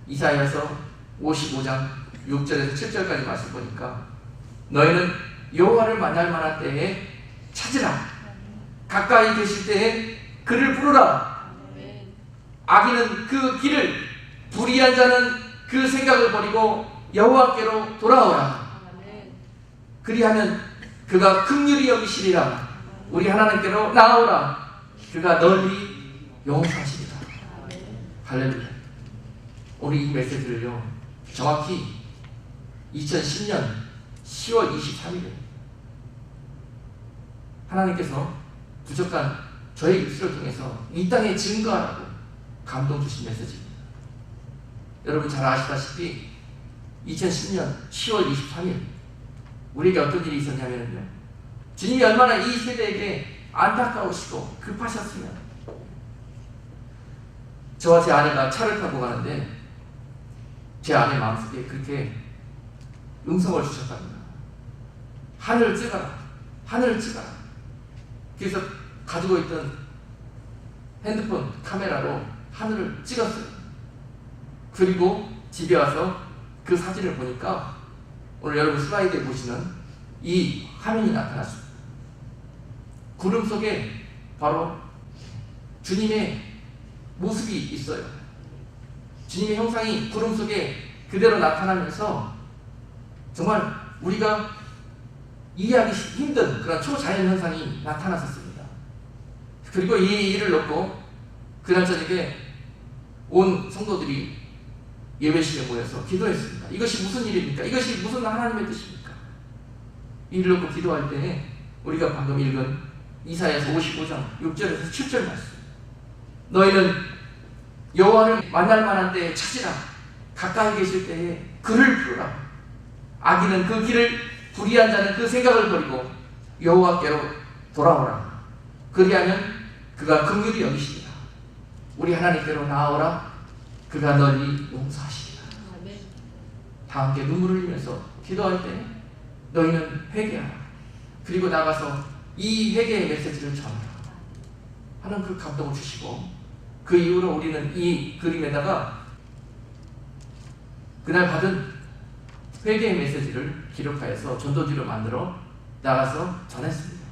이사야서 55장 6절에서 7절까지 말씀 보니까 너희는 여호와를 만날 만한 때에 찾으라. 가까이 계실 때에 그를 부르라. 악인은 그 길을, 불의한 자는 그 생각을 버리고 여호와께로 돌아오라. 그리하면 그가 긍휼히 여기시리라. 우리 하나님께로 나아오라. 그가 널리 용서하시리라. 할렐루야. 우리 이 메시지를요, 정확히 2010년 10월 23일에 하나님께서 부족한 저의 입술을 통해서 이 땅에 증거하라고 감동 주신 메시지입니다. 여러분 잘 아시다시피 2010년 10월 23일 우리에게 어떤 일이 있었냐면요, 주님이 얼마나 이 세대에게 안타까우시고 급하셨으면 저와 제 아내가 차를 타고 가는데 제 아내 마음속에 그렇게 음성을 주셨답니다. 하늘을 찍어라, 하늘을 찍어라. 그래서 가지고 있던 핸드폰 카메라로 하늘을 찍었어요. 그리고 집에 와서 그 사진을 보니까 오늘 여러분 슬라이드에 보시는 이 화면이 나타났습니다. 구름 속에 바로 주님의 모습이 있어요. 주님의 형상이 구름 속에 그대로 나타나면서 정말 우리가 이해하기 힘든 그런 초자연 현상이 나타났었습니다. 그리고 이 일을 놓고 그날 저녁에 온 성도들이 예배실에 모여서 기도했습니다. 이것이 무슨 일입니까? 이것이 무슨 하나님의 뜻입니까? 이 일을 놓고 기도할 때 우리가 방금 읽은 이사야서 55장 6절에서 7절 말씀, 너희는 여호와를 만날 만한 때에 찾으라. 가까이 계실 때에 그를 부르라. 악인은 그 길을, 불의한 자는 그 생각을 버리고 여호와께로 돌아오라. 그리하면 그가 긍휼히 여기시리라. 우리 하나님께로 나아오라. 그가 너희 용서하시리라. 다 함께 눈물을 흘리면서 기도할 때 너희는 회개하라. 그리고 나가서 이 회개의 메시지를 전하라 하는 그 감동을 주시고, 그 이후로 우리는 이 그림에다가 그날 받은 회개의 메시지를 기록하여서 전도지로 만들어 나가서 전했습니다.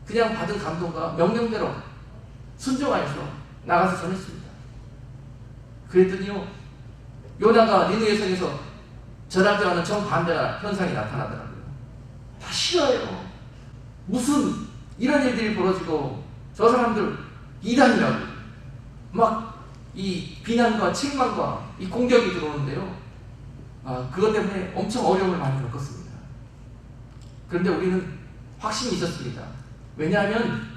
그냥 받은 감동과 명령대로 순종하여서 나가서 전했습니다. 그랬더니요, 요나가 니느웨 성에서 전할 때와는 정반대 현상이 나타나더라고요. 다 싫어요. 무슨 이런 일들이 벌어지고 저 사람들 이단이라고 막 이 비난과 책망과 이 공격이 들어오는데요. 그것 때문에 엄청 어려움을 많이 겪었습니다. 그런데 우리는 확신이 있었습니다. 왜냐하면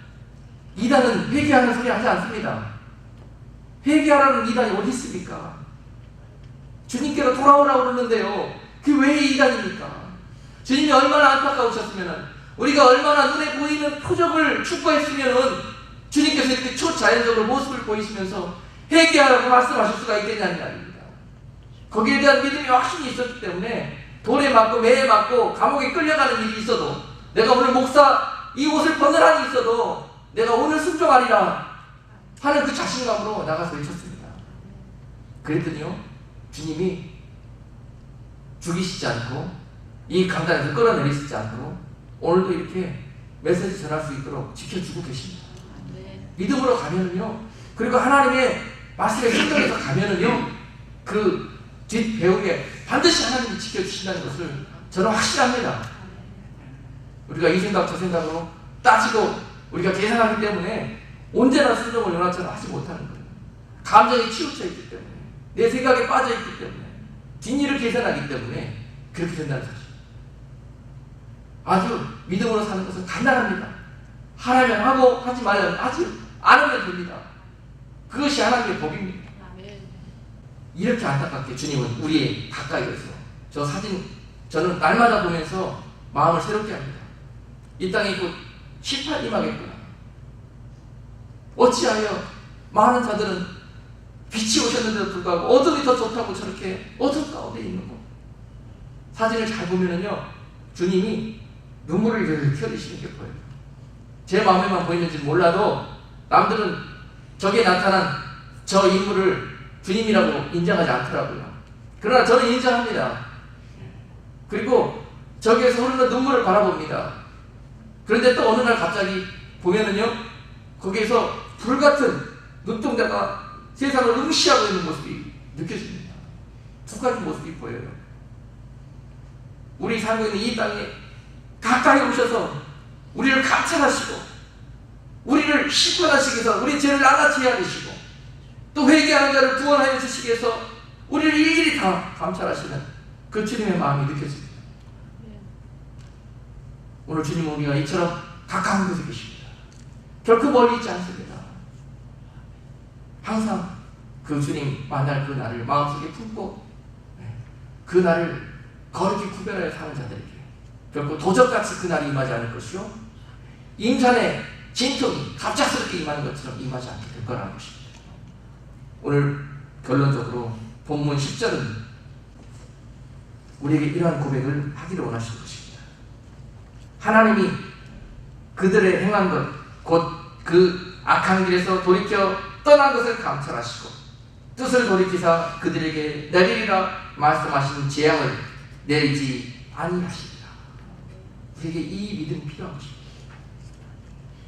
이단은 회개하는 소리 하지 않습니다. 회개하라는 이단이 어디 있습니까? 주님께로 돌아오라고 그러는데요. 그게 왜 이단입니까? 주님이 얼마나 안타까우셨으면, 우리가 얼마나 눈에 보이는 표적을 추구했으면 주님께서 이렇게 초자연적으로 모습을 보이시면서 회개하라고 말씀하실 수가 있겠냐는 말입니다. 거기에 대한 믿음이 확신이 있었기 때문에 돌에 맞고 매에 맞고 감옥에 끌려가는 일이 있어도, 내가 오늘 목사 이 옷을 벗을 한이 있어도 내가 오늘 순종하리라 하는 그 자신감으로 나가서 외쳤습니다. 그랬더니요, 주님이 죽이시지 않고 이 강단에서 끌어내리시지 않고 오늘도 이렇게 메시지 전할 수 있도록 지켜주고 계십니다. 믿음으로 가면은요, 그리고 하나님의 말씀에 순종해서 가면은요, 그 뒷배우에 반드시 하나님이 지켜주신다는 것을 저는 확신합니다. 우리가 이 생각 저 생각으로 따지고 우리가 계산하기 때문에 언제나 순종을 요나처럼 하지 못하는 거예요. 감정이 치우쳐 있기 때문에, 내 생각에 빠져 있기 때문에, 뒷일을 계산하기 때문에 그렇게 된다는 사실. 아주 믿음으로 사는 것은 간단합니다. 하라면 하고 하지 말면 하지 않으면 됩니다. 그것이 하나님의 법입니다. 이렇게 안타깝게 주님은 우리의 가까이에서, 저 사진 저는 날마다 보면서 마음을 새롭게 합니다. 이 땅에 곧 심판이 임하겠구나. 어찌하여 많은 자들은 빛이 오셨는데도 불구하고 어둠이 더 좋다고 저렇게 어둠 가운데 있는 거. 사진을 잘 보면은요, 주님이 눈물을 이렇게 흘리시는 게 보여요. 제 마음에만 보이는지 몰라도 남들은 저기에 나타난 저 인물을 주님이라고 인정하지 않더라고요. 그러나 저는 인정합니다. 그리고 저기에서 흐르는 눈물을 바라봅니다. 그런데 또 어느 날 갑자기 보면은요, 거기에서 불같은 눈동자가 세상을 응시하고 있는 모습이 느껴집니다. 두 가지 모습이 보여요. 우리 살고 있는 이 땅에 가까이 오셔서 우리를 감찰하시고, 우리를 심판하시기 위해서 우리 죄를 나같이 헤아리시고, 또 회개하는 자를 구원하여 주시기 위해서 우리를 일일이 다 감찰하시는 그 주님의 마음이 느껴집니다. 오늘 주님은 우리가 이처럼 가까운 곳에 계십니다. 결코 멀리 있지 않습니다. 항상 그 주님 만날 그 날을 마음속에 품고, 그 날을 거룩히 구별하여 사는 자들에게 결코 도적같이 그 날이 임하지 않을 것이요, 임산의 진통이 갑작스럽게 임하는 것처럼 임하지 않게 될 거라는 것입니다. 오늘 결론적으로 본문 10절은 우리에게 이러한 고백을 하기를 원하시는 것입니다. 하나님이 그들의 행한 것, 곧 그 악한 길에서 돌이켜 떠난 것을 감찰하시고 뜻을 돌이키사 그들에게 내리리라 말씀하신 재앙을 내리지 아니하십니다. 우리에게 이 믿음이 필요한 것입니다.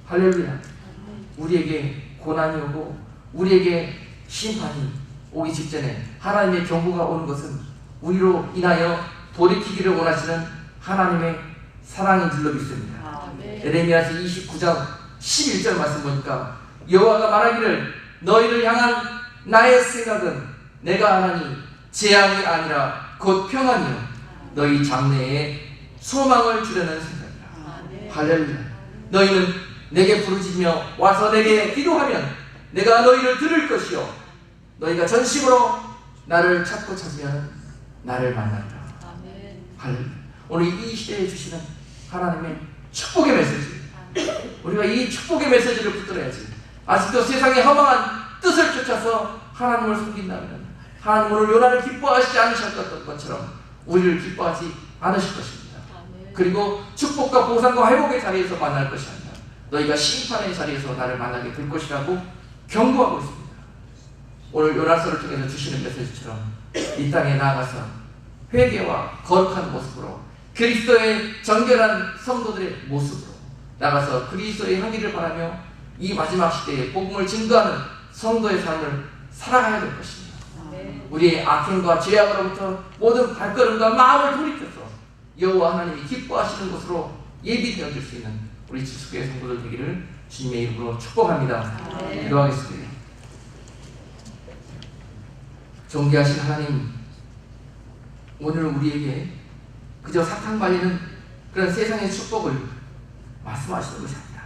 할렐루야. 우리에게 고난이 오고 우리에게 심판이 오기 직전에 하나님의 경고가 오는 것은 우리로 인하여 돌이키기를 원하시는 하나님의 사랑인 줄로 믿습니다. 에레미야서 29장 11절 말씀 보니까 여호와가 말하기를 너희를 향한 나의 생각은 내가 하나니 재앙이 아니라 곧 평안이요 너희 장래에 소망을 주려는 생각이라. 할렐루야. 너희는 내게 부르짖으며 와서 내게 기도하면 내가 너희를 들을 것이요 너희가 전심으로 나를 찾고 찾으면 나를 만나리라. 할렐루야. 오늘 이 시대에 주시는 하나님의 축복의 메시지, 우리가 이 축복의 메시지를 붙들어야지. 아직도 세상의 허망한 뜻을 쫓아서 하나님을 숨긴다면 하나님 오늘 요나를 기뻐하시지 않으셨던 것처럼 우리를 기뻐하지 않으실 것입니다. 그리고 축복과 보상과 회복의 자리에서 만날 것이 아니라 너희가 심판의 자리에서 나를 만나게 될 것이라고 경고하고 있습니다. 오늘 요나서를 통해서 주시는 메시지처럼 이 땅에 나아가서 회개와 거룩한 모습으로 그리스도의 정결한 성도들의 모습으로 나가서 그리스도의 향기를 바라며 이 마지막 시대에 복음을 증거하는 성도의 삶을 살아가야 될 것입니다. 우리의 악행과 죄악으로부터 모든 발걸음과 마음을 돌이켜서 여호와 하나님이 기뻐하시는 곳으로 예비되어질 수 있는 우리 지수교회 성도들 되기를 주님의 이름으로 축복합니다. 기도하겠습니다. 존귀하신 하나님, 오늘 우리에게 그저 사탕 발리는 그런 세상의 축복을 말씀하시는 것이 아니라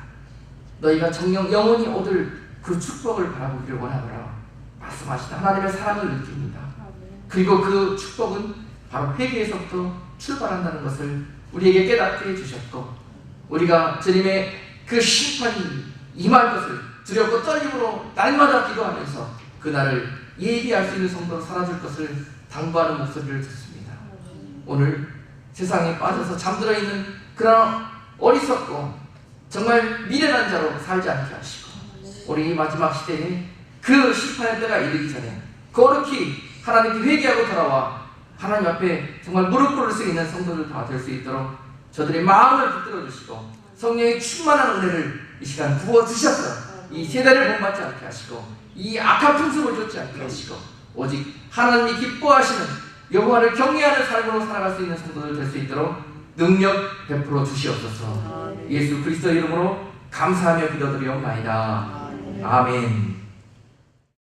너희가 정녕 영원히 얻을 그 축복을 바라보기를 원하노라 말씀하시는 하나님의 사랑을 느낍니다. 그리고 그 축복은 바로 회개에서부터 출발한다는 것을 우리에게 깨닫게 해주셨고, 우리가 주님의 그 심판이 임할 것을 두렵고 떨림으로 날마다 기도하면서 그날을 예비할 수 있는 성도로 살아줄 것을 당부하는 목소리를 듣습니다. 오늘 세상에 빠져서 잠들어 있는 그런 어리석고 정말 미련한 자로 살지 않게 하시고, 우리 이 마지막 시대에 그 심판의 때가 이르기 전에 거룩히 하나님께 회개하고 돌아와 하나님 앞에 정말 무릎 꿇을 수 있는 성도들 다 될 수 있도록 저들의 마음을 붙들어 주시고 성령의 충만한 은혜를 이 시간 부어 주셔서 이 세대를 본받지 않게 하시고 이 악한 풍습을 좇지 않게 하시고 오직 하나님이 기뻐하시는 여호와를 경외하는 삶으로 살아갈 수 있는 성도들 될 수 있도록 능력 베풀어 주시옵소서. 예수 그리스도의 이름으로 감사하며 기도드리옵나이다. 아멘.